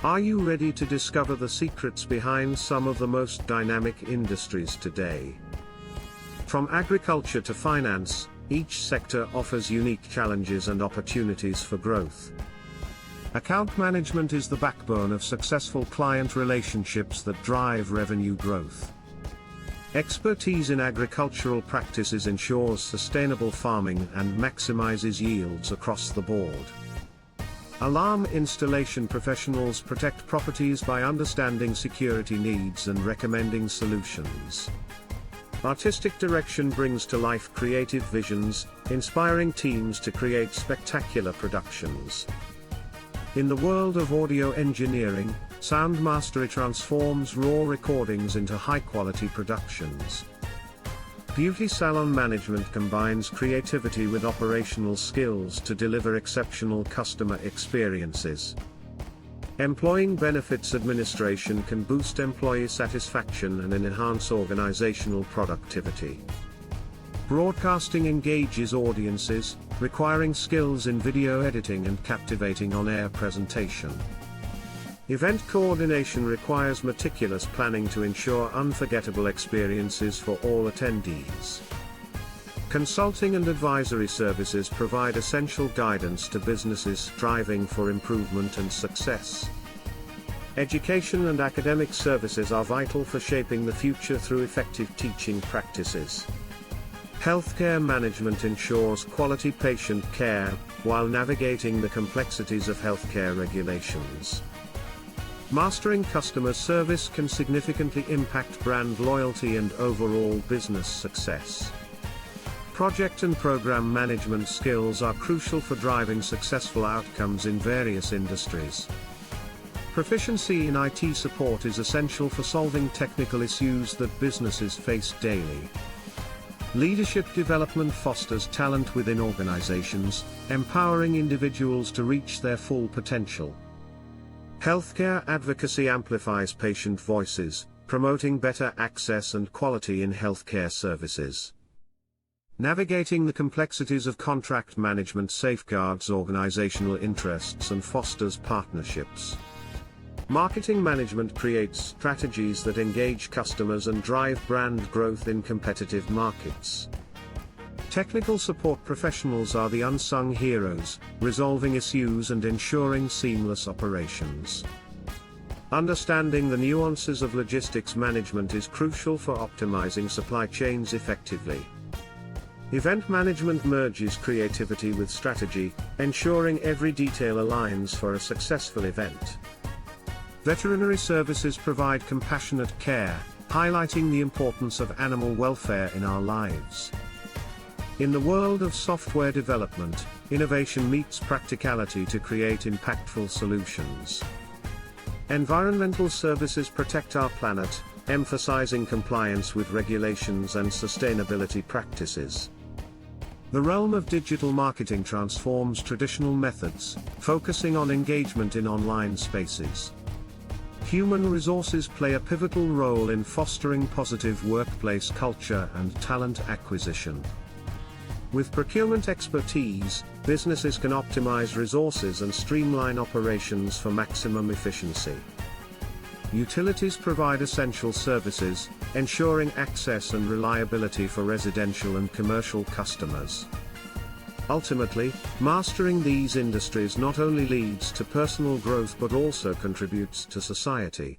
Are you ready to discover the secrets behind some of the most dynamic industries today? From agriculture to finance, each sector offers unique challenges and opportunities for growth. Account management is the backbone of successful client relationships that drive revenue growth. Expertise in agricultural practices ensures sustainable farming and maximizes yields across the board. Alarm installation professionals protect properties by understanding security needs and recommending solutions. Artistic direction brings to life creative visions, inspiring teams to create spectacular productions. In the world of audio engineering, sound mastery transforms raw recordings into high-quality productions. Beauty salon management combines creativity with operational skills to deliver exceptional customer experiences. Employee benefits administration can boost employee satisfaction and enhance organizational productivity. Broadcasting engages audiences, requiring skills in video editing and captivating on-air presentation. Event coordination requires meticulous planning to ensure unforgettable experiences for all attendees. Consulting and advisory services provide essential guidance to businesses striving for improvement and success. Education and academic services are vital for shaping the future through effective teaching practices. Healthcare management ensures quality patient care, while navigating the complexities of healthcare regulations. Mastering customer service can significantly impact brand loyalty and overall business success. Project and program management skills are crucial for driving successful outcomes in various industries. Proficiency in IT support is essential for solving technical issues that businesses face daily. Leadership development fosters talent within organizations, empowering individuals to reach their full potential. Healthcare advocacy amplifies patient voices, promoting better access and quality in healthcare services. Navigating the complexities of contract management safeguards organizational interests and fosters partnerships. Marketing management creates strategies that engage customers and drive brand growth in competitive markets. Technical support professionals are the unsung heroes, resolving issues and ensuring seamless operations. Understanding the nuances of logistics management is crucial for optimizing supply chains effectively. Event management merges creativity with strategy, ensuring every detail aligns for a successful event. Veterinary services provide compassionate care, highlighting the importance of animal welfare in our lives. In the world of software development, innovation meets practicality to create impactful solutions. Environmental services protect our planet, emphasizing compliance with regulations and sustainability practices. The realm of digital marketing transforms traditional methods, focusing on engagement in online spaces. Human resources play a pivotal role in fostering positive workplace culture and talent acquisition. With procurement expertise, businesses can optimize resources and streamline operations for maximum efficiency. Utilities provide essential services, ensuring access and reliability for residential and commercial customers. Ultimately, mastering these industries not only leads to personal growth but also contributes to society.